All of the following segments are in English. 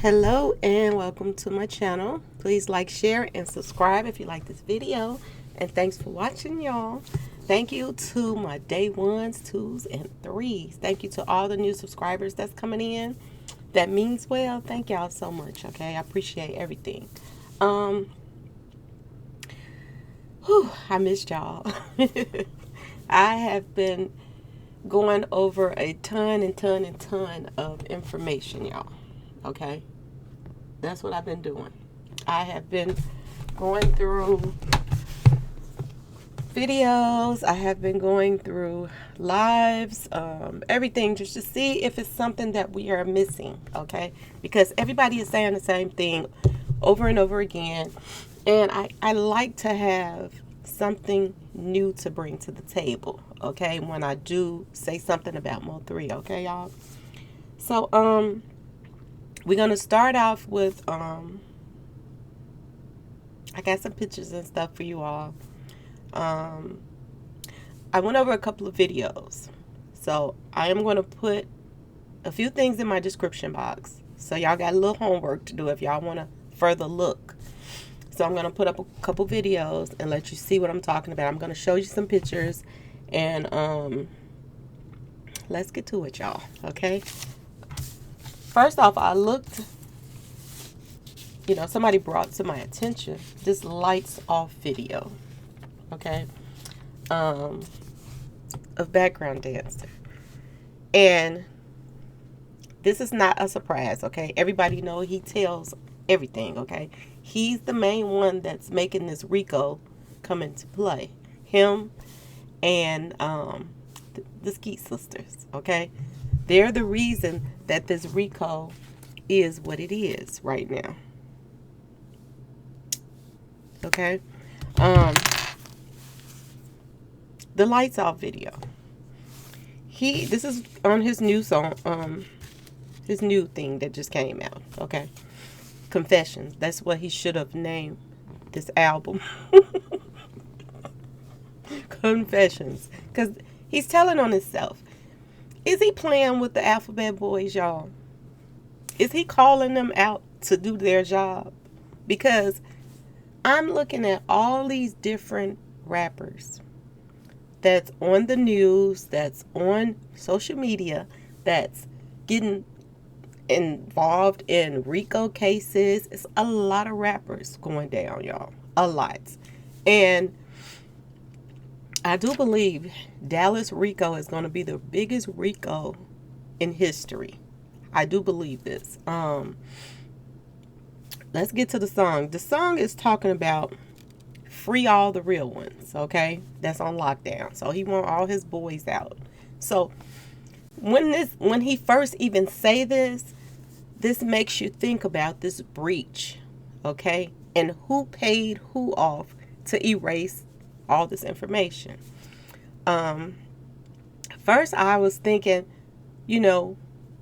Hello and welcome to my channel. Please like, share, and subscribe if you like this video. And thanks for watching, y'all. Thank you to my day ones, twos, and threes. Thank you to all the new subscribers that's coming in. That means well. Thank y'all so much. Okay, I appreciate everything. I missed y'all. I have been going over a ton of information, y'all. Okay, that's what I've been doing. I have been going through videos, I have been going through lives, everything, just to see if it's something that we are missing. Okay, because everybody is saying the same thing over and over again, and I like to have something new to bring to the table. Okay, when I do say something about Mo3. Okay, y'all. So we're gonna start off with I got some pictures and stuff for you all. I went over a couple of videos, so I am going to put a few things in my description box, so y'all got a little homework to do if y'all want to further look. So I'm going to put up a couple videos and let you see what I'm talking about. I'm going to show you some pictures, and let's get to it, y'all. Okay, first off, I looked, somebody brought to my attention this lights off video, okay, of background dancer. And this is not a surprise, okay? Everybody know he tells everything, okay? He's the main one that's making this Rico come into play. Him and the Skeet sisters, okay? They're the reason that this Rico is what it is right now. Okay? The lights off video. This is on his new song, his new thing that just came out. Okay, Confessions. That's what he should have named this album. Confessions, because he's telling on himself. Is he playing with the alphabet boys, y'all? Is he calling them out to do their job? Because I'm looking at all these different rappers that's on the news, that's on social media, that's getting involved in RICO cases. It's a lot of rappers going down, y'all. A lot. And I do believe Dallas RICO is going to be the biggest RICO in history. I do believe this. Let's get to the song. The song is talking about free all the real ones, okay? That's on lockdown. So he want all his boys out. So when he first even say this makes you think about this breach, okay? And who paid who off to erase all this information. First I was thinking,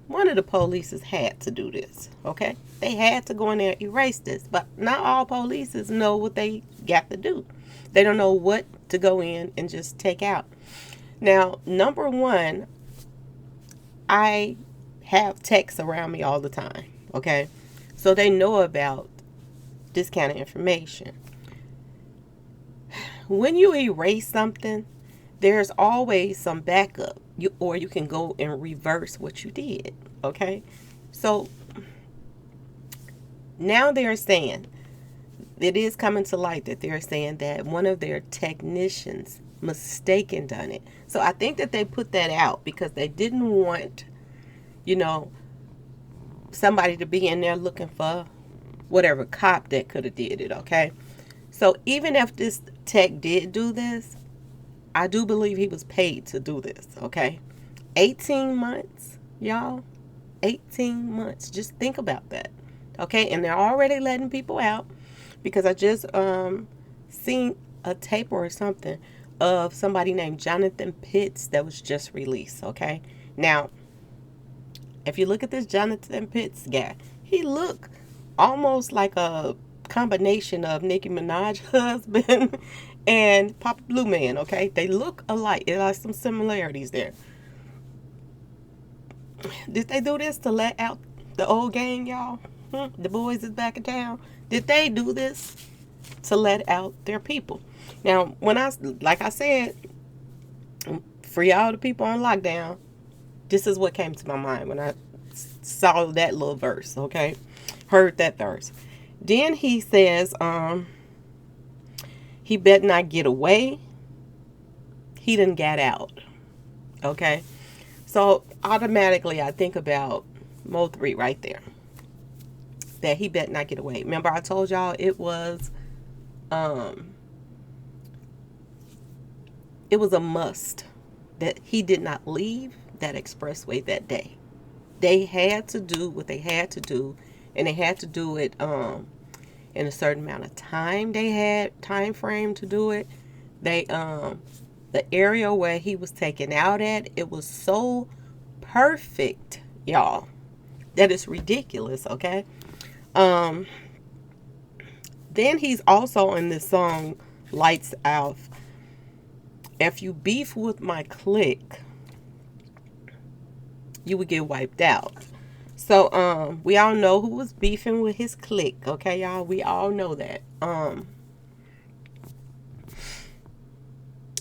one of the polices had to do this, okay? They had to go in there and erase this, but not all polices know what they got to do. They don't know what to go in and just take out. Now, number one, I have texts around me all the time, okay? So they know about this kind of information. When you erase something, there's always some backup, or you can go and reverse what you did, okay? So now they're saying, it is coming to light that they're saying that one of their technicians mistaken done it. So I think that they put that out because they didn't want, somebody to be in there looking for whatever cop that could have did it, okay? So even if this tech did do this, I do believe he was paid to do this, okay? 18 months, y'all. 18 months. Just think about that, okay? And they're already letting people out because I just seen a tape or something of somebody named Jonathan Pitts that was just released, okay? Now, if you look at this Jonathan Pitts guy, he look almost like a combination of Nicki Minaj's husband and Papa Blue Man, okay? They look alike. There are some similarities there. Did they do this to let out the old gang, y'all? The boys is back in town. Did they do this to let out their people? Now, like I said, for y'all the people on lockdown, this is what came to my mind when I saw that little verse, okay? Heard that verse. Then he says, he better not get away. He done got out. Okay? So automatically I think about Mo3 right there. That he better not get away. Remember I told y'all it was a must that he did not leave that expressway that day. They had to do what they had to do, and they had to do it in a certain amount of time. They had time frame to do it. They the area where he was taken out at, it was so perfect, y'all, that it's ridiculous, okay? Then he's also in this song Lights Out. If you beef with my clique, you would get wiped out. So we all know who was beefing with his clique, okay, y'all? We all know that.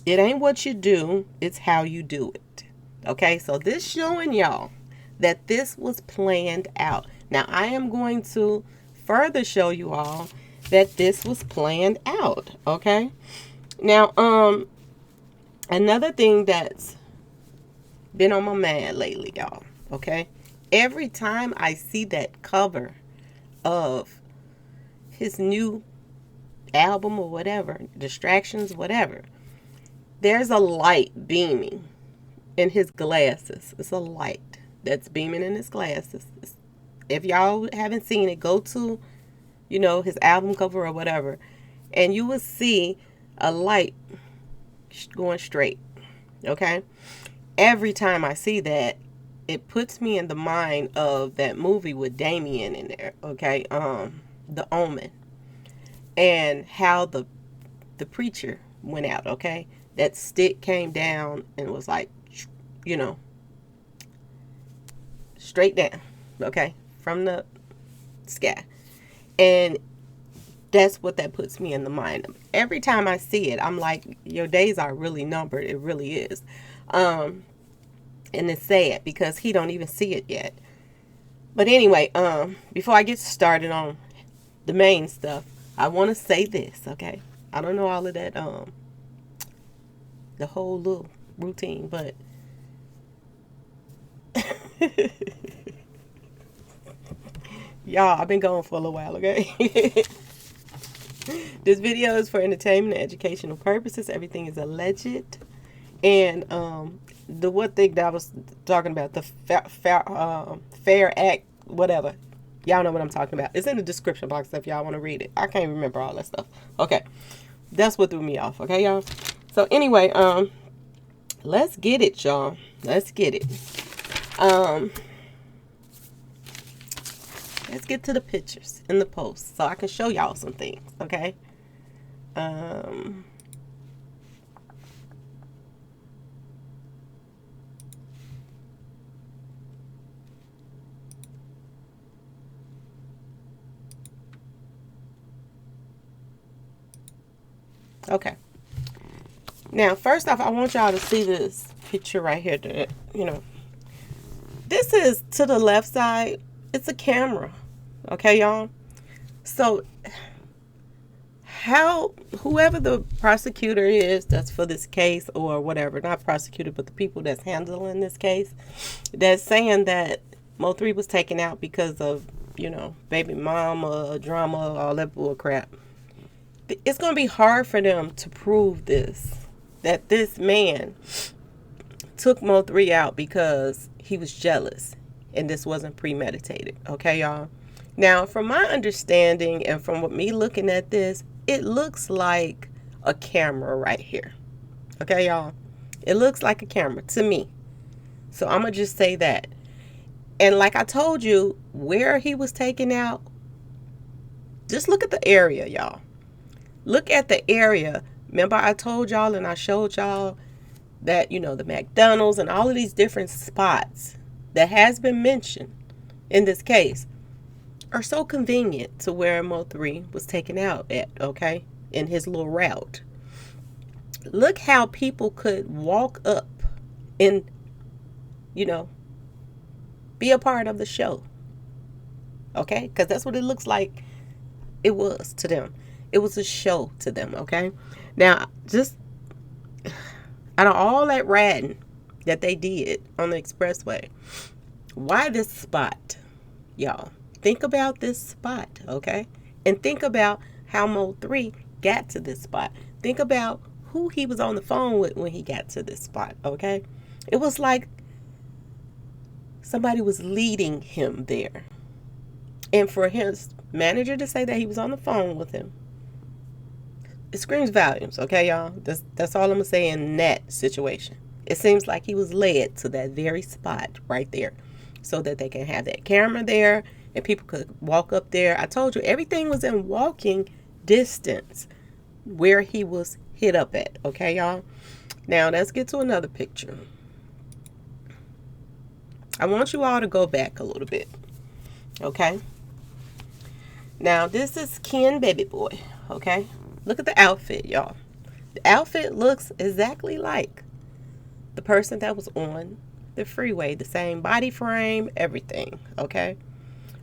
It ain't what you do, it's how you do it. Okay, so this showing y'all that this was planned out. Now I am going to further show you all that this was planned out. Okay, now another thing that's been on my mind lately, y'all. Okay, every time I see that cover of his new album or whatever, Distractions, whatever, there's a light beaming in his glasses. It's a light that's beaming in his glasses. If y'all haven't seen it, go to, his album cover or whatever, and you will see a light going straight. Okay? Every time I see that, it puts me in the mind of that movie with Damien in there. Okay? The Omen. And how the preacher went out. Okay? That stick came down and was like, straight down, okay, from the sky. And that's what that puts me in the mind of. Every time I see it, I'm like, your days are really numbered. It really is. And it's sad because he don't even see it yet. But anyway, before I get started on the main stuff, I want to say this, okay? I don't know all of that, the whole little routine, but y'all, I've been going for a little while, okay? This video is for entertainment and educational purposes. Everything is alleged. And the one thing that I was talking about, the fair act, whatever, y'all know what I'm talking about. It's in the description box if y'all want to read it. I can't remember all that stuff. Okay, that's what threw me off, okay, y'all? So anyway, let's get it, y'all. Let's get it. Let's get to the pictures in the post so I can show y'all some things, okay? Okay. Now, first off, I want y'all to see this picture right here. This is to the left side. It's a camera. Okay, y'all? So, whoever the prosecutor is that's for this case or whatever, not prosecutor, but the people that's handling this case, that's saying that Mo3 was taken out because of, baby mama, drama, all that bull crap. It's going to be hard for them to prove this. That this man took Mo3 out because he was jealous and this wasn't premeditated. Okay, y'all? Now, from my understanding and from me looking at this, it looks like a camera right here. Okay, y'all? It looks like a camera to me. So I'm going to just say that. And like I told you, where he was taken out, just look at the area, y'all. Look at the area. Remember I told y'all and I showed y'all that, the McDonald's and all of these different spots that has been mentioned in this case are so convenient to where Mo3 was taken out at, okay, in his little route. Look how people could walk up and, you know, be a part of the show, okay? Because that's what it looks like it was to them. It was a show to them, okay? Now, just out of all that ratting that they did on the expressway, why this spot, y'all? Think about this spot, okay? And think about how Mo3 got to this spot. Think about who he was on the phone with when he got to this spot, okay? It was like somebody was leading him there. And for his manager to say that he was on the phone with him, it screams volumes, okay, y'all? That's all I'm going to say in that situation. It seems like he was led to that very spot right there so that they can have that camera there and people could walk up there. I told you, everything was in walking distance where he was hit up at, okay, y'all? Now, let's get to another picture. I want you all to go back a little bit, okay? Now, this is Ken Baby Boy, okay? Look at the outfit, y'all. The outfit looks exactly like the person that was on the freeway. The same body frame, everything, okay?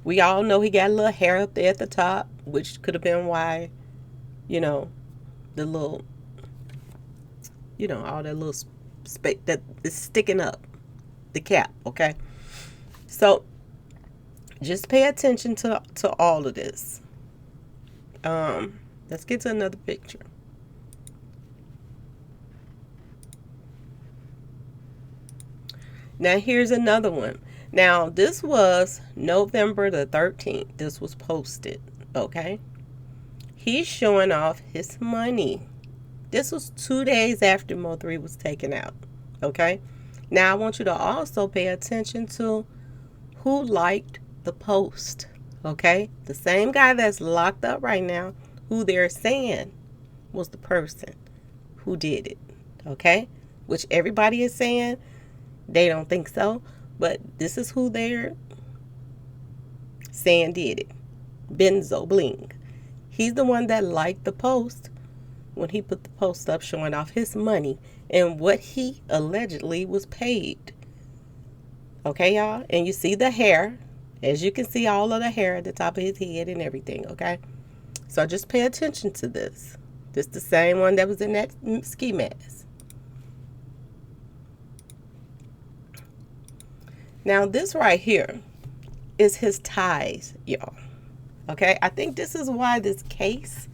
We all know he got a little hair up there at the top, which could have been why, you know, the little, you know, all that little space that is sticking up, the cap, okay? So, just pay attention to all of this. Let's get to another picture. Now, here's another one. Now, this was November the 13th. This was posted, okay? He's showing off his money. This was 2 days after Mo3 was taken out, okay? Now, I want you to also pay attention to who liked the post, okay? The same guy that's locked up right now, who they're saying was the person who did it, okay? Which everybody is saying they don't think so, but this is who they're saying did it. Benzo Bling. He's the one that liked the post when he put the post up showing off his money and what he allegedly was paid. Okay, y'all? And you see the hair. As you can see, all of the hair at the top of his head and everything, okay? So just pay attention to this. This the same one that was in that ski mask. Now, this right here is his ties, y'all. Okay? I think this is why this case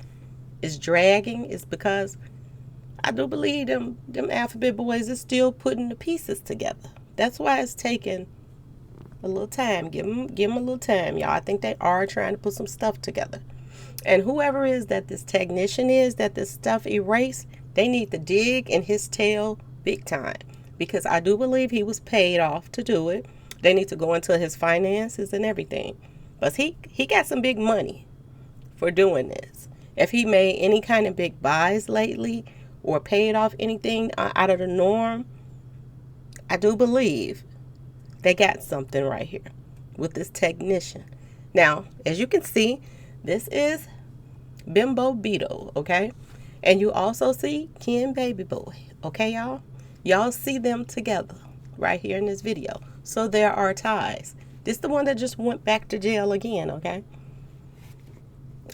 is dragging, is because I do believe them alphabet boys is still putting the pieces together. That's why it's taking a little time. Give them a little time, y'all. I think they are trying to put some stuff together. And whoever is that this technician is that this stuff erased, they need to dig in his tail big time. Because I do believe he was paid off to do it. They need to go into his finances and everything. But he got some big money for doing this. If he made any kind of big buys lately or paid off anything out of the norm, I do believe they got something right here with this technician. Now, as you can see, this is Bimbo Beto, okay? And you also see Ken Baby Boy, okay, y'all? Y'all see them together right here in this video. So there are ties. This is the one that just went back to jail again, okay?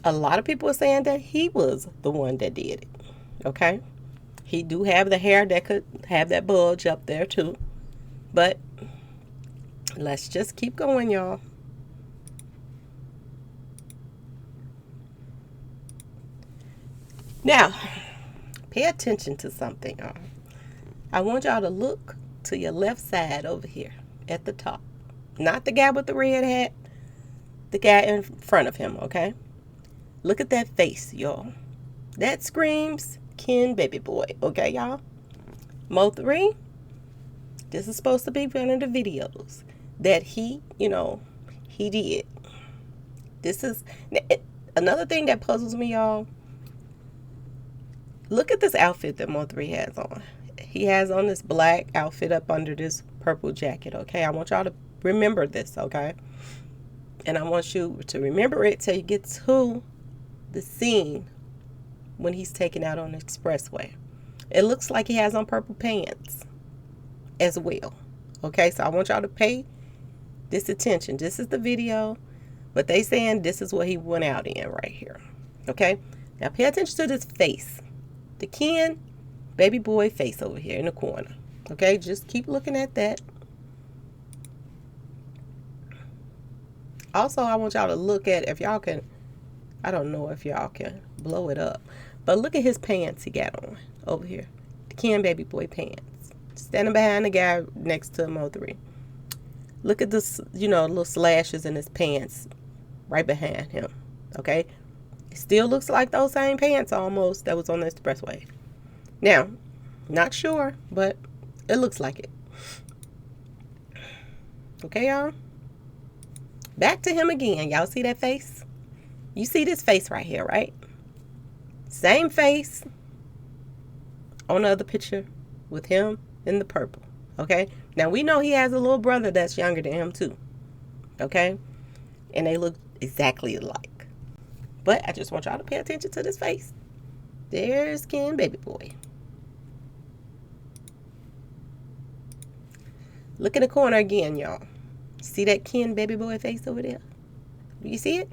A lot of people are saying that he was the one that did it, okay? He do have the hair that could have that bulge up there too. But let's just keep going, y'all. Now, pay attention to something, y'all. I want y'all to look to your left side over here at the top. Not the guy with the red hat, the guy in front of him, okay? Look at that face, y'all. That screams Ken Baby Boy, okay, y'all? Mo3, this is supposed to be one of the videos that he, he did. This is another thing that puzzles me, y'all. Look at this outfit that Mo3 has on. He has on this black outfit up under this purple jacket, okay? I want y'all to remember this, okay? And I want you to remember it till you get to the scene when he's taken out on the expressway. It looks like he has on purple pants as well. Okay, so I want y'all to pay this attention. This is the video, but they saying this is what he went out in right here. Okay, now pay attention to this face. The Ken baby boy face over here in the corner. Okay, just keep looking at that. Also, I want y'all to look at, if y'all can, I don't know if y'all can blow it up, but look at his pants he got on over here. The Ken baby boy pants. Standing behind the guy next to Mo3. Look at this, little slashes in his pants right behind him. Okay? It still looks like those same pants almost that was on the expressway. Now, not sure, but it looks like it. Okay, y'all? Back to him again. Y'all see that face? You see this face right here, right? Same face on the other picture with him in the purple. Okay? Now, we know he has a little brother that's younger than him, too. Okay? And they look exactly alike. But I just want y'all to pay attention to this face. There's Ken baby boy. Look in the corner again, y'all. See that Ken baby boy face over there? Do you see it?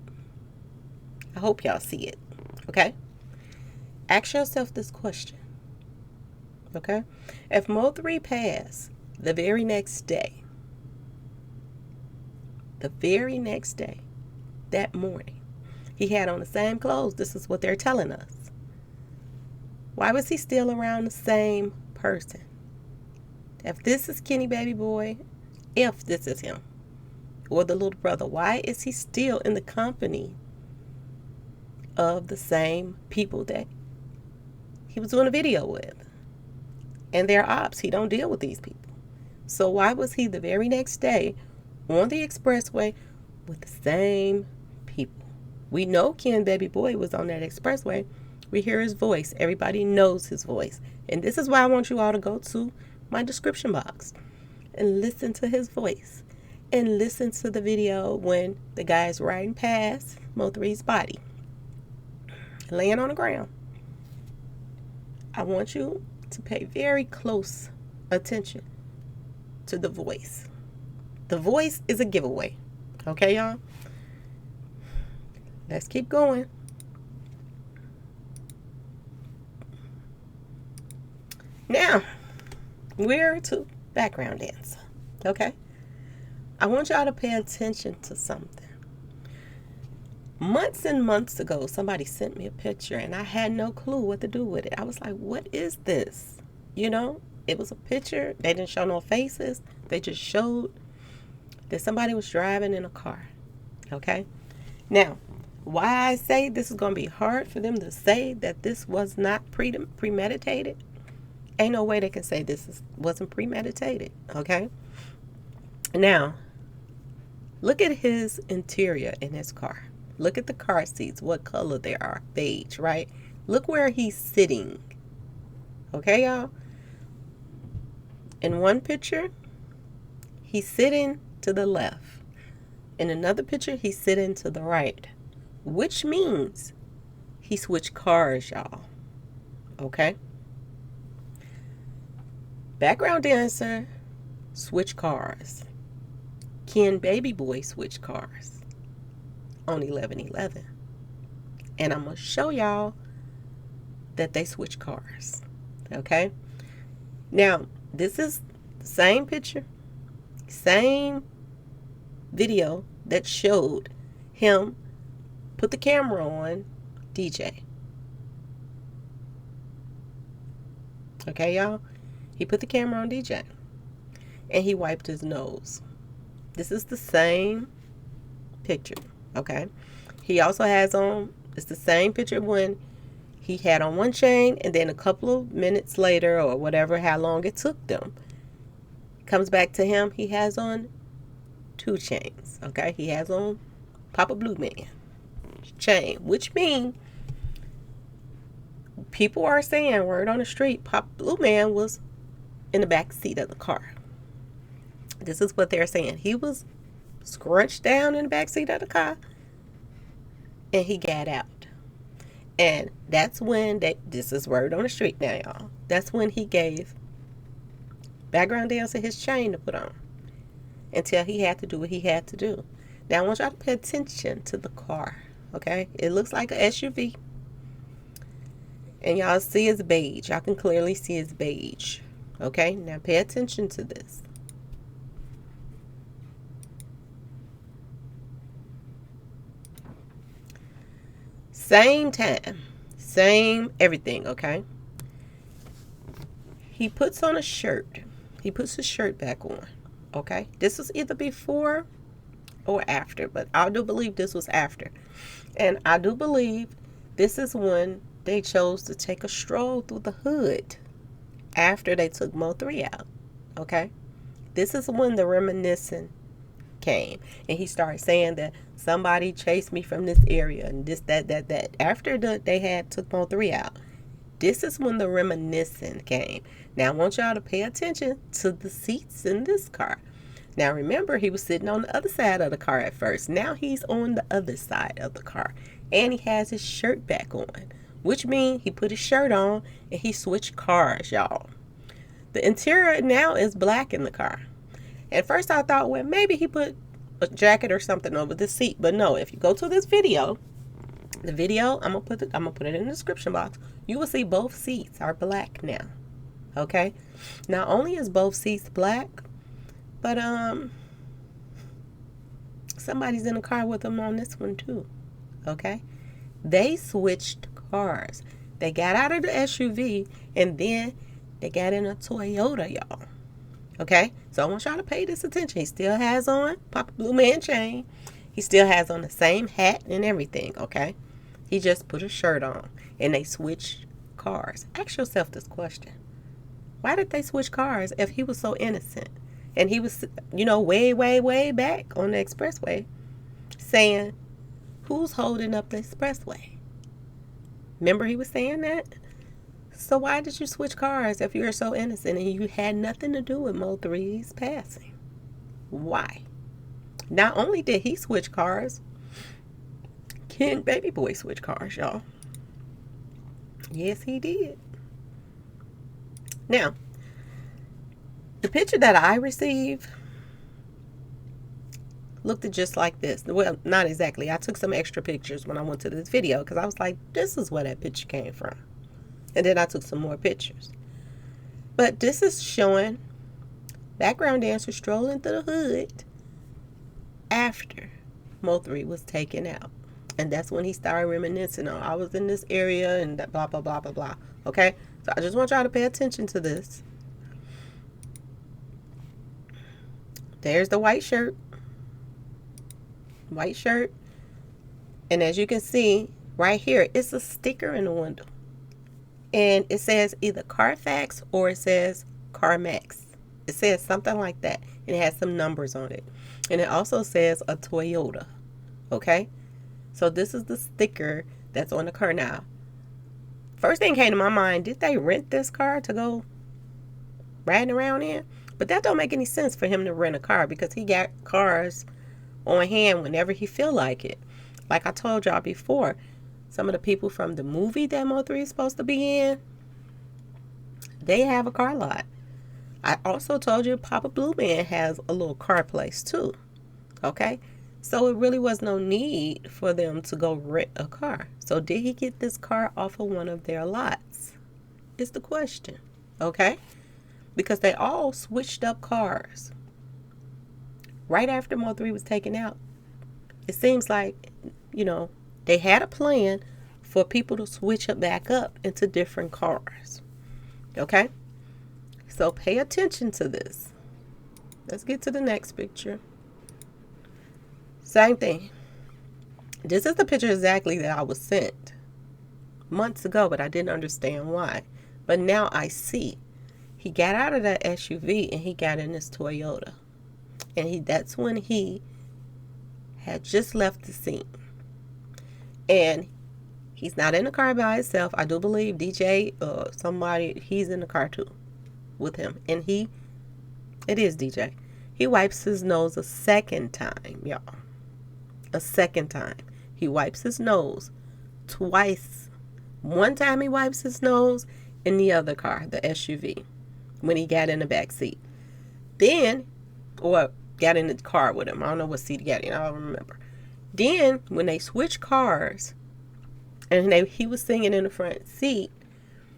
I hope y'all see it. Okay? Ask yourself this question. Okay? If Mo3 passed the very next day, that morning, he had on the same clothes. This is what they're telling us. Why was he still around the same person? If this is Kenny baby boy, if this is him, or the little brother, why is he still in the company of the same people that he was doing a video with? And they're ops. He don't deal with these people. So why was he the very next day on the expressway with the same people? We know Ken baby boy was on that expressway. We hear his voice. Everybody knows his voice. And this is why I want you all to go to my description box and listen to his voice. And listen to the video when the guy's riding past Mo3's body, laying on the ground. I want you to pay very close attention to the voice. The voice is a giveaway. Okay, y'all? Let's keep going. Now, we're to background dancer. Okay? I want y'all to pay attention to something. Months and months ago, somebody sent me a picture and I had no clue what to do with it. I was like, what is this? It was a picture. They didn't show no faces. They just showed that somebody was driving in a car. Okay? Now, why I say this is going to be hard for them to say that this was not premeditated. Ain't no way they can say wasn't premeditated. Okay? Now, look at his interior in his car. Look at the car seats, what color they are. Beige, right? Look where he's sitting. Okay, y'all? In one picture, he's sitting to the left. In another picture, he's sitting to the right. Which means he switched cars, y'all. Okay? Background dancer, switch cars. Ken baby boy switch cars on 11/11. And I'm going to show y'all that they switch cars. Okay? Now, this is the same picture, same video that showed him put the camera on DJ. Okay, y'all? He put the camera on DJ. And he wiped his nose. This is the same picture, okay? He also has on, it's the same picture when he had on one chain and then a couple of minutes later or whatever, how long it took them, comes back to him, he has on 2 chains, okay? He has on Papa Blue Man chain, which means people are saying, word on the street, Papa Blue Man was in the back seat of the car. This is what they're saying. He was scrunched down in the back seat of the car, and he got out. And that's when this is word on the street now, y'all. That's when he gave background dancer his chain to put on until he had to do what he had to do. Now I want y'all to pay attention to the car, okay? It looks like an SUV. And y'all see it's beige. Y'all can clearly see it's beige. Okay, now pay attention to this. Same time, same everything, okay? He puts on a shirt. He puts his shirt back on, okay? This was either before or after, but I do believe this was after. And I do believe this is when they chose to take a stroll through the hood after they took Mo3 out, okay? This is when the reminiscing came, and he started saying that somebody chased me from this area and this, that. After they had took Mo3 out, this is when the reminiscing came. Now I want y'all to pay attention to the seats in this car. Now remember, he was sitting on the other side of the car at first. Now he's on the other side of the car, and he has his shirt back on, which means he put his shirt on and he switched cars, y'all. The interior now is black in the car. At first I thought, well, maybe he put a jacket or something over the seat, but no. If you go to this video, the video, I'm gonna put it in the description box. You will see both seats are black now. Okay? Not only is both seats black, but somebody's in the car with them on this one too. Okay? They switched cars. They got out of the SUV and then they got in a Toyota, y'all. Okay? So I want y'all to pay this attention. He still has on Papa Blue Man chain. He still has on the same hat and everything, okay? He just put a shirt on and they switched cars. Ask yourself this question. Why did they switch cars if he was so innocent? And he was, way back on the expressway saying, who's holding up the expressway? Remember he was saying that? So why did you switch cars if you were so innocent and you had nothing to do with Mo3's passing? Why? Not only did he switch cars, King Baby Boy switched cars, y'all. Yes, he did. Now, the picture that I received looked just like this. Well, not exactly. I took some extra pictures when I went to this video because I was like, this is where that picture came from. And then I took some more pictures. But this is showing background dancer strolling through the hood after Mo3 was taken out. And that's when he started reminiscing on, I was in this area and blah, blah, blah, blah, blah. Okay? So I just want y'all to pay attention to this. There's the white shirt. White shirt. And as you can see, right here, it's a sticker in the window. And it says either Carfax or it says CarMax. It says something like that. And it has some numbers on it. And it also says a Toyota. Okay? So this is the sticker that's on the car now. First thing came to my mind, did they rent this car to go riding around in? But that don't make any sense for him to rent a car because he got cars on hand whenever he feel like it. Like I told y'all before, some of the people from the movie that Mo3 is supposed to be in, they have a car lot. I also told you Papa Blue Man has a little car place too. Okay? So it really was no need for them to go rent a car. So did he get this car off of one of their lots? Is the question. Okay? Because they all switched up cars. Right after Mo3 was taken out. It seems like, they had a plan for people to switch it back up into different cars. Okay? So pay attention to this. Let's get to the next picture. Same thing. This is the picture exactly that I was sent months ago, but I didn't understand why. But now I see. He got out of that SUV and he got in this Toyota. And that's when he had just left the scene. And he's not in the car by himself. I do believe DJ somebody, he's in the car too with him. And it is DJ. He wipes his nose a second time, y'all. A second time. He wipes his nose twice. One time he wipes his nose in the other car, the SUV, when he got in the back seat. Then, or got in the car with him. I don't know what seat he got in. I don't remember. Then, when they switched cars, and he was singing in the front seat,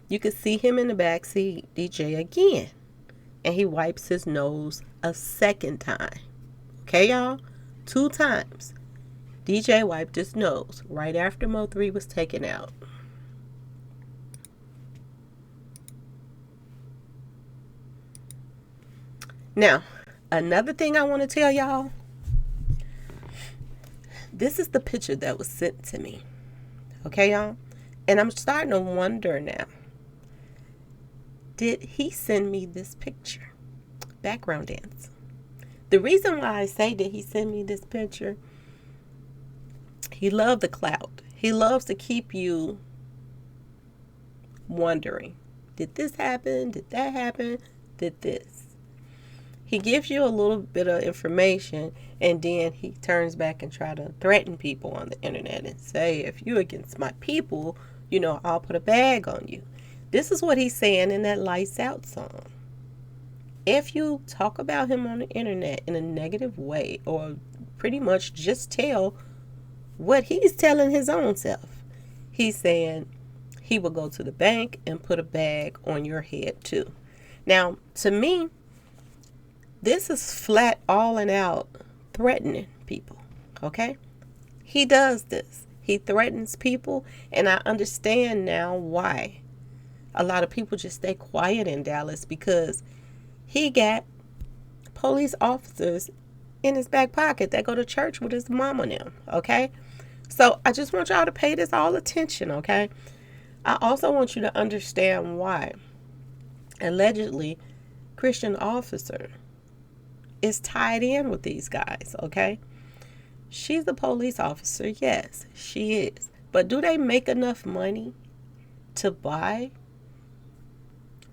you could see him in the back seat, DJ again. And he wipes his nose a second time. Okay, y'all? 2 times. DJ wiped his nose right after Mo3 was taken out. Now, another thing I want to tell y'all. This is the picture that was sent to me. Okay, y'all? And I'm starting to wonder now. Did he send me this picture? Background dance. The reason why I say that he sent me this picture, he loves the clout. He loves to keep you wondering. Did this happen? Did that happen? Did this? He gives you a little bit of information, and then he turns back and try to threaten people on the internet and say, if you're against my people, I'll put a bag on you. This is what he's saying in that Lights Out song. If you talk about him on the internet in a negative way, or pretty much just tell what he's telling his own self, he's saying he will go to the bank and put a bag on your head too. Now, to me, this is flat all and out threatening people, okay? He does this. He threatens people, and I understand now why a lot of people just stay quiet in Dallas, because he got police officers in his back pocket that go to church with his mom and them, okay? So I just want y'all to pay this all attention, okay? I also want you to understand why allegedly Christian officer is tied in with these guys, okay? She's a police officer, yes, she is. But do they make enough money to buy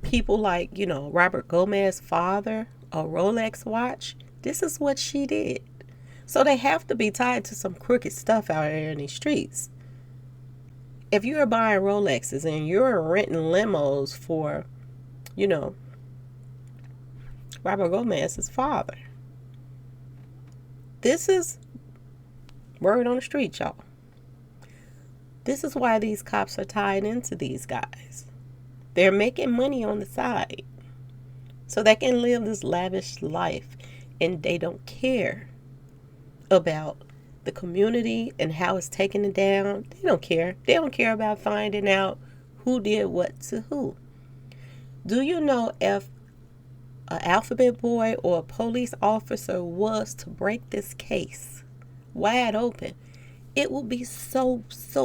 people like, Robert Gomez's father a Rolex watch? This is what she did. So they have to be tied to some crooked stuff out here in these streets. If you're buying Rolexes and you're renting limos for, Robert Gomez's father, this is word on the street, y'all. This is why these cops are tied into these guys. They're making money on the side so they can live this lavish life, and they don't care about the community and how it's taking it down. They don't care. They don't care about finding out who did what to who. Do you know if an alphabet boy or a police officer was to break this case wide open, it will be so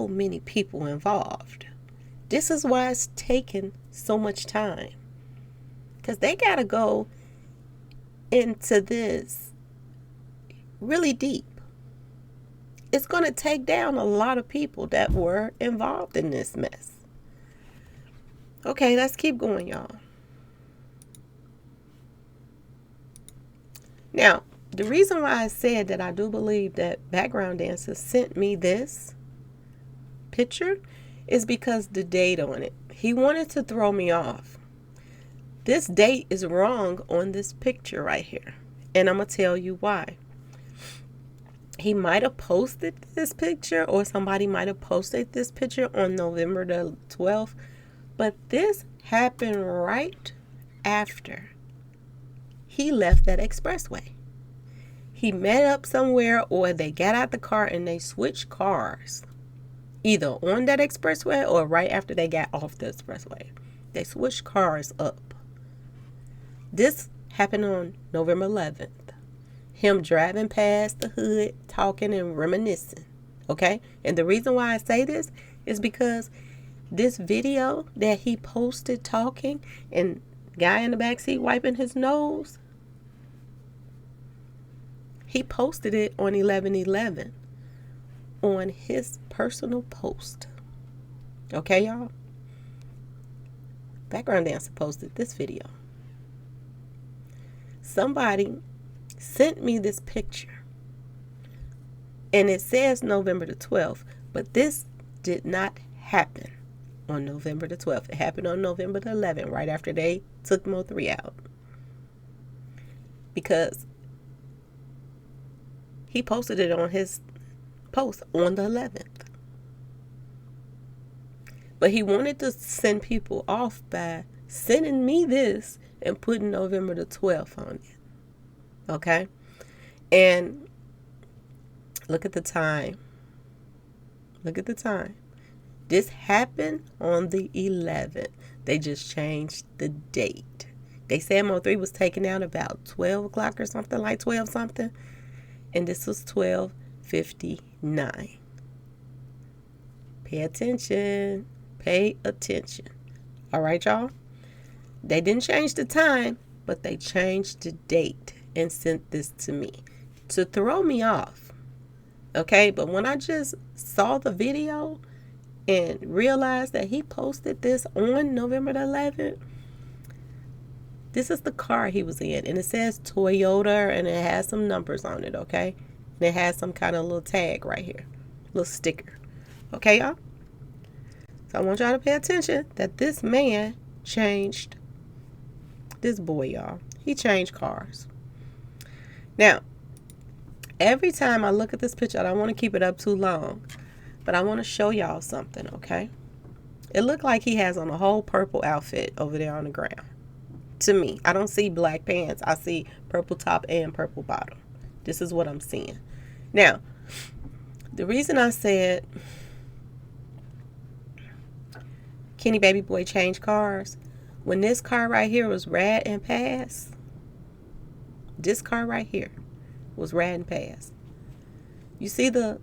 many people involved. This is why it's taking so much time, because they got to go into this really deep. It's going to take down a lot of people that were involved in this mess. Okay, let's keep going, y'all. Now, the reason why I said that I do believe that background dancers sent me this picture is because the date on it. He wanted to throw me off. This date is wrong on this picture right here, and I'm going to tell you why. He might have posted this picture, or somebody might have posted this picture on November the 12th, but this happened right after he left that expressway. He met up somewhere, or they got out the car and they switched cars, either on that expressway or right after they got off the expressway. They switched cars up. This happened on November 11th. Him driving past the hood, talking and reminiscing. Okay? And the reason why I say this is because this video that he posted talking and guy in the backseat wiping his nose, he posted it on 11/11 on his personal post. Okay, y'all? Background Dancer posted this video. Somebody sent me this picture. And it says November the 12th, but this did not happen on November the 12th. It happened on November the 11th, right after they took Mo3 out. Because he posted it on his post on the 11th. But he wanted to send people off by sending me this and putting November the 12th on it. Okay? And look at the time. Look at the time. This happened on the 11th. They just changed the date. They said Mo3 was taken out about 12 o'clock or something, like 12 something. And this was 12:59. Pay attention. Pay attention. All right, y'all? They didn't change the time, but they changed the date and sent this to me to throw me off. Okay? But when I just saw the video and realized that he posted this on November the 11th, this is the car he was in. And it says Toyota and it has some numbers on it, okay? And it has some kind of little tag right here. Little sticker. Okay, y'all? So I want y'all to pay attention that this man changed, this boy, y'all, he changed cars. Now, every time I look at this picture, I don't want to keep it up too long, but I want to show y'all something, okay? It looked like he has on a whole purple outfit over there on the ground. To me, I don't see black pants. I see purple top and purple bottom. This is what I'm seeing. Now, the reason I said Kenny Baby Boy changed cars, when this car right here was rad and passed, this car right here was rad and passed. You see the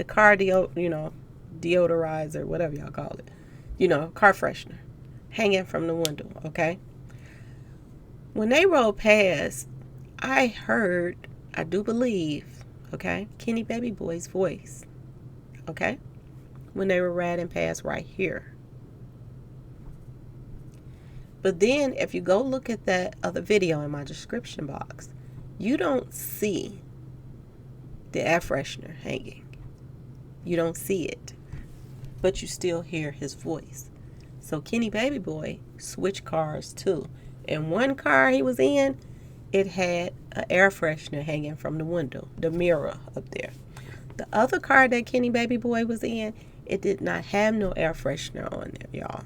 car deodorizer, whatever y'all call it, car freshener, hanging from the window, okay? When they rolled past, I heard, I do believe, okay, Kenny Baby Boy's voice, okay, when they were riding past right here. But then if you go look at that other video in my description box, you don't see the air freshener hanging. You don't see it, but you still hear his voice. So Kenny Baby Boy switched cars too. And one car he was in, it had an air freshener hanging from the window, the mirror up there. The other car that Kenny Baby Boy was in, it did not have no air freshener on there, y'all.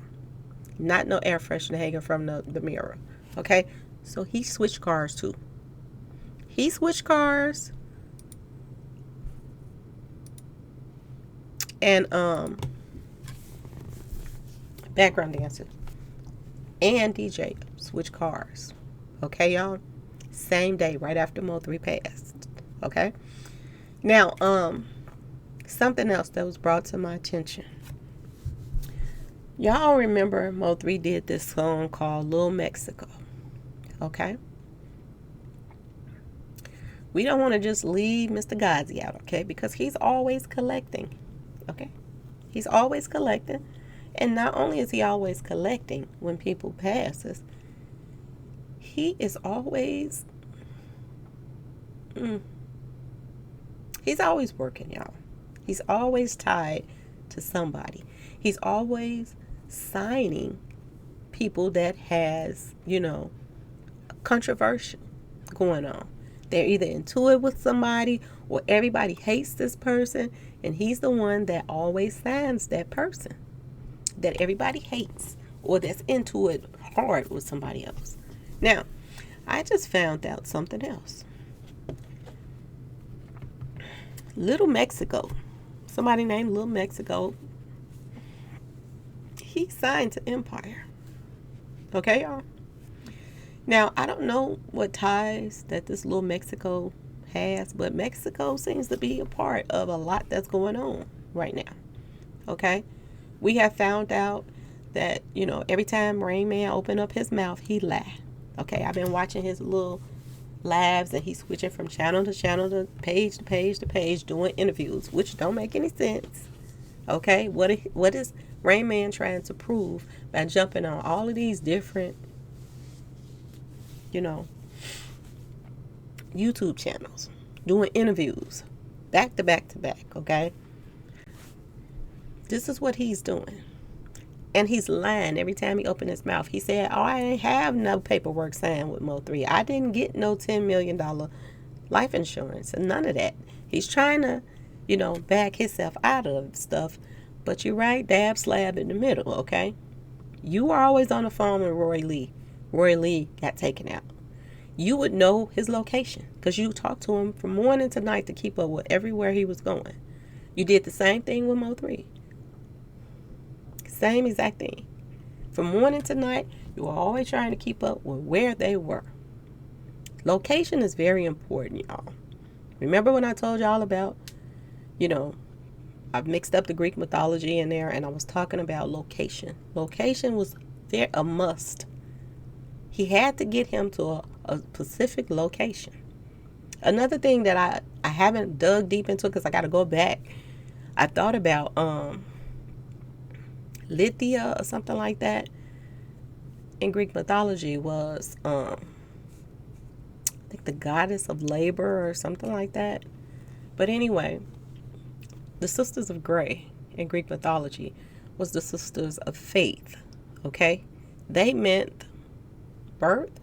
Not no air freshener hanging from the mirror. Okay? So he switched cars too. He switched cars. And background dancer and DJ switched cars. Okay, y'all? Same day, right after Mo3 passed. Okay? Now, something else that was brought to my attention. Y'all remember Mo3 did this song called Little Mexico. Okay? We don't want to just leave Mr. Ghazi out, okay? Because he's always collecting. Okay? He's always collecting. And not only is he always collecting when people pass us, he is always he's always working, y'all. He's always tied to somebody. He's always signing people that has, controversial going on. They're either into it with somebody or everybody hates this person, and he's the one that always signs that person that everybody hates or that's into it hard with somebody else. Now, I just found out something else. Little Mexico, somebody named Little Mexico, he signed to Empire. Okay, y'all? Now, I don't know what ties that this Little Mexico has, but Mexico seems to be a part of a lot that's going on right now. Okay? We have found out that, every time Rain Man opened up his mouth, he lied. Okay, I've been watching his little lives and he's switching from channel to channel to page to page to page doing interviews, which don't make any sense. Okay, what is Rain Man trying to prove by jumping on all of these different you know, YouTube channels, doing interviews, back to back to back, okay? This is what he's doing. And he's lying every time he opened his mouth. He said, oh, I ain't have no paperwork signed with Mo3. I didn't get no $10 million life insurance and none of that. He's trying to, you know, back himself out of stuff. But you're right, dab slab in the middle, okay? You were always on the phone with Roy Lee. Roy Lee got taken out. You would know his location because you talked to him from morning to night to keep up with everywhere he was going. You did the same thing with Mo3. Same exact thing. From morning to night, you were always trying to keep up with where they were. Location is very important, y'all. Remember when I told y'all about, you know, I've mixed up the Greek mythology in there and I was talking about location. Location was there a must. He had to get him to a specific location. Another thing that I haven't dug deep into because I got to go back. I thought about Lithia or something like that in Greek mythology was I think the goddess of labor or something like that. But anyway, the Sisters of Gray in Greek mythology was the Sisters of Faith, okay? They meant birth,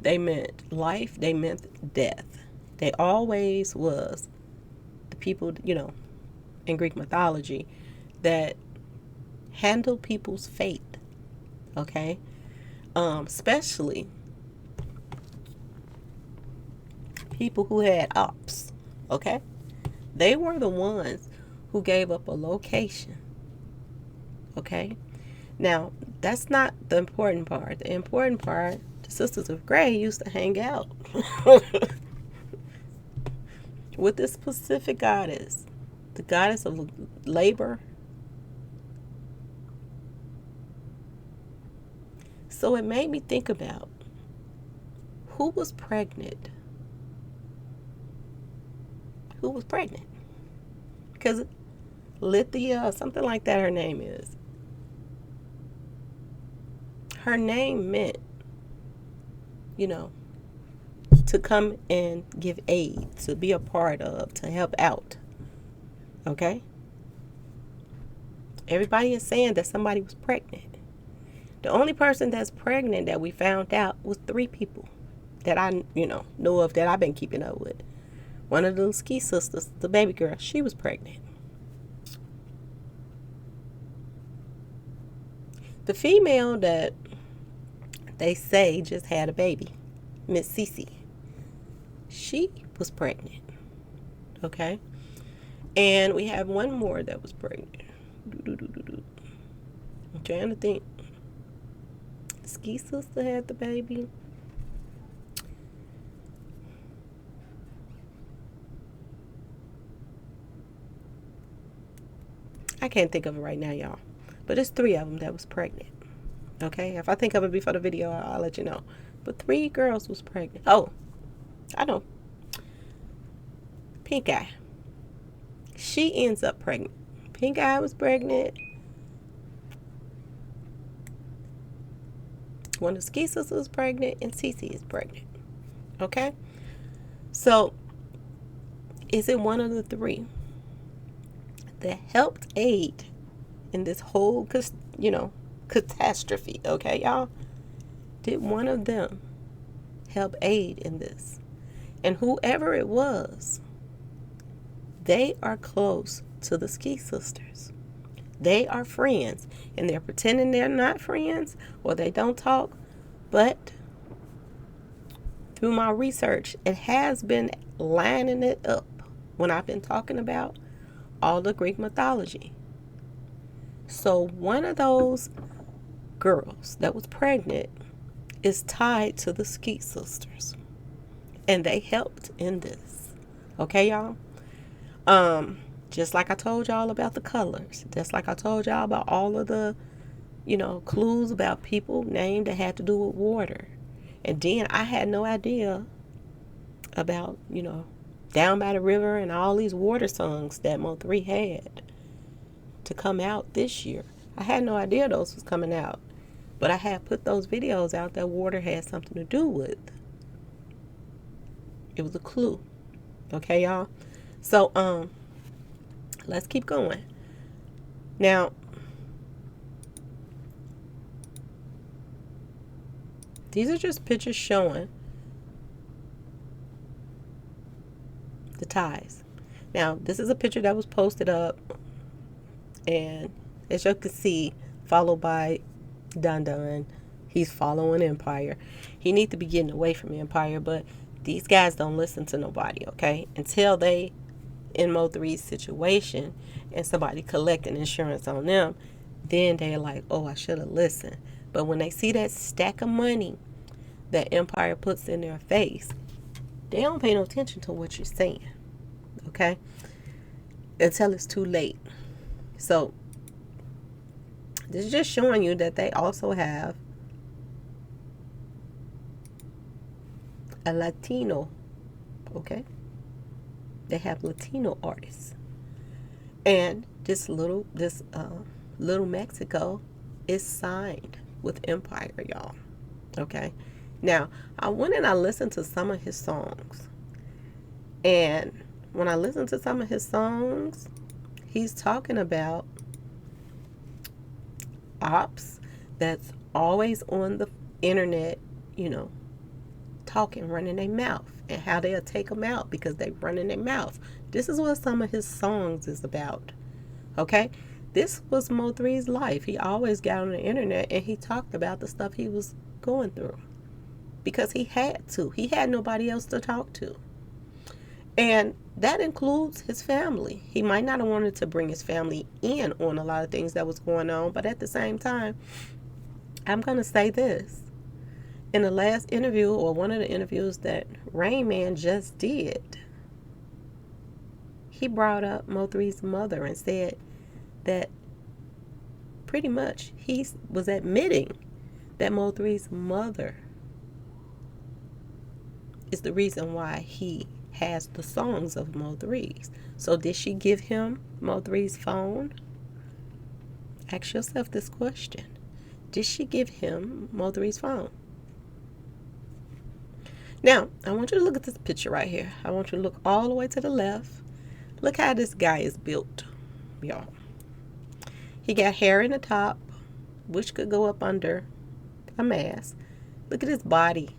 they meant life, they meant death. They always was the people, you know, in Greek mythology that handle people's faith, okay? Especially people who had ops, okay? They were the ones who gave up a location, okay? Now, that's not the important part. The important part, the Sisters of Gray used to hang out with this specific goddess, the goddess of labor. So it made me think about who was pregnant. Who was pregnant? Because Lithia or something like that her name is. Her name meant, you know, to come and give aid, to be a part of, to help out. Okay? Everybody is saying that somebody was pregnant. The only person that's pregnant that we found out was 3 people that I, you know of that I've been keeping up with. One of the ski sisters, the baby girl, she was pregnant. The female that they say just had a baby, Miss Cece, she was pregnant. Okay? And we have one more that was pregnant. I'm trying to think. The ski sister had the baby. I can't think of it right now, y'all. But it's 3 of them that was pregnant. Okay? If I think of it before the video, I'll let you know. But 3 girls was pregnant. Oh, I know. Pink Eye. She ends up pregnant. Pink Eye was pregnant. One of the ski sisters was pregnant. And Cece is pregnant. Okay? So, is it one of the 3 that helped aid in this whole, catastrophe, okay, y'all? Did one of them help aid in this? And whoever it was, they are close to the ski sisters. They are friends, and they're pretending they're not friends or they don't talk, but through my research, it has been lining it up when I've been talking about all the Greek mythology. So one of those girls that was pregnant is tied to the ski sisters, and they helped in this. Okay, y'all? Just like I told y'all about the colors, just like I told y'all about all of the, clues about people named that had to do with water. And then I had no idea about, Down by the River and all these water songs that Mo3 had to come out this year. I had no idea those was coming out. But I had put those videos out that water had something to do with. It was a clue. Okay, y'all? So, let's keep going. Now, these are just pictures showing the ties. Now, this is a picture that was posted up, and as you can see, followed by Dun. He's following Empire. He needs to be getting away from Empire, but these guys don't listen to nobody, okay? Until they in Mo3's situation and somebody collecting insurance on them, then they're like, oh, I should have listened. But when they see that stack of money that Empire puts in their face, they don't pay no attention to what you're saying, okay? Until it's too late. So this is just showing you that they also have a Latino, okay? They have Latino artists. And this little Mexico is signed with Empire, y'all. Okay? Now, I went and I listened to some of his songs. And when I listened to some of his songs, he's talking about ops that's always on the internet, talking, running their mouth, and how they'll take them out because they running their mouth. This is what some of his songs is about. Okay? This was Mo3's life. He always got on the internet and he talked about the stuff he was going through because he had to. He had nobody else to talk to. And that includes his family. He might not have wanted to bring his family in on a lot of things that was going on, but at the same time, I'm going to say this. In the last interview, or one of the interviews that Rain Man just did, he brought up Mo3's mother and said that pretty much he was admitting that Mo3's mother is the reason why he has the songs of Mo3's. So did she give him Mo3's phone? Ask yourself this question. Did she give him Mo3's phone? Now, I want you to look at this picture right here. I want you to look all the way to the left. Look how this guy is built, y'all. He got hair in the top, which could go up under a mask. Look at his body.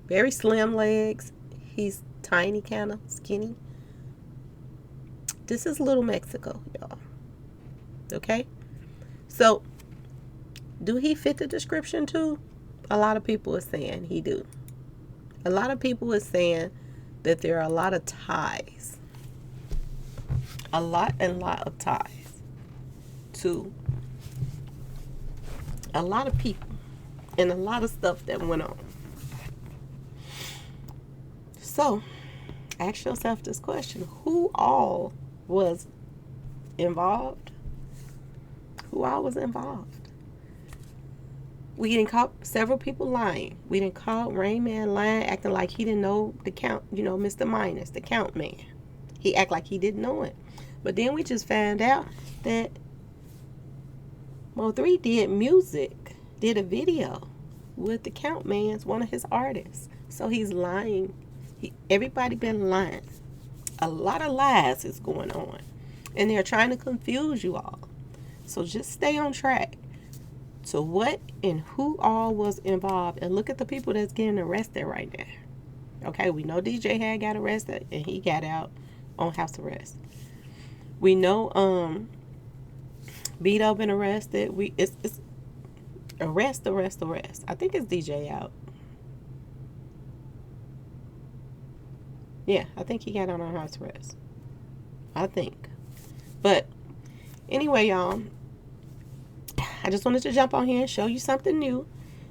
Very slim legs. He's tiny, kind of skinny. This is Little Mexico, y'all. Okay? So, do he fit the description too? A lot of people are saying he do. A lot of people are saying that there are a lot of ties. A lot of ties to a lot of people and a lot of stuff that went on. So, ask yourself this question. Who all was involved? Who all was involved? We didn't caught several people lying. We didn't caught Rain Man lying, acting like he didn't know the count, Mr. Minus, the count man. He act like he didn't know it. But then we just found out that Mo3 did music, did a video with the count man's one of his artists. So he's lying. Everybody been lying. A lot of lies is going on. And they're trying to confuse you all. So just stay on track to what and who all was involved, and look at the people that's getting arrested right now. Okay, we know DJ had got arrested and he got out on house arrest. We know Beto been arrested. It's arrest. I think it's DJ out. Yeah, I think he got out on house arrest. I think. But anyway, y'all, I just wanted to jump on here and show you something new,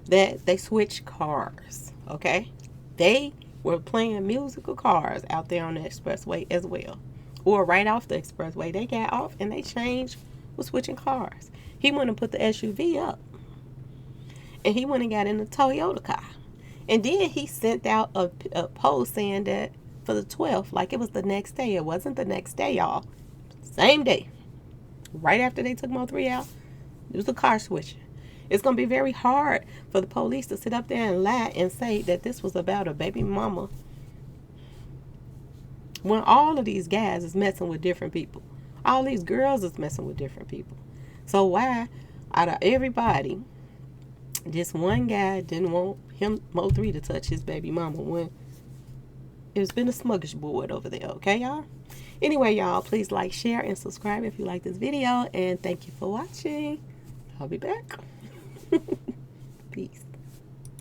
that they switched cars, okay? They were playing musical cars out there on the expressway as well. Or right off the expressway. They got off and they changed, was switching cars. He went and put the SUV up. And he went and got in the Toyota car. And then he sent out a post saying that for the 12th, like it was the next day. It wasn't the next day, y'all. Same day. Right after they took Mo3 out. It was a car switching. It's going to be very hard for the police to sit up there and lie and say that this was about a baby mama when all of these guys is messing with different people. All these girls is messing with different people. So why, out of everybody, this one guy didn't want him, Mo3, to touch his baby mama when it's been a smorgasbord over there, okay, y'all? Anyway, y'all, please like, share, and subscribe if you like this video. And thank you for watching. I'll be back. Peace.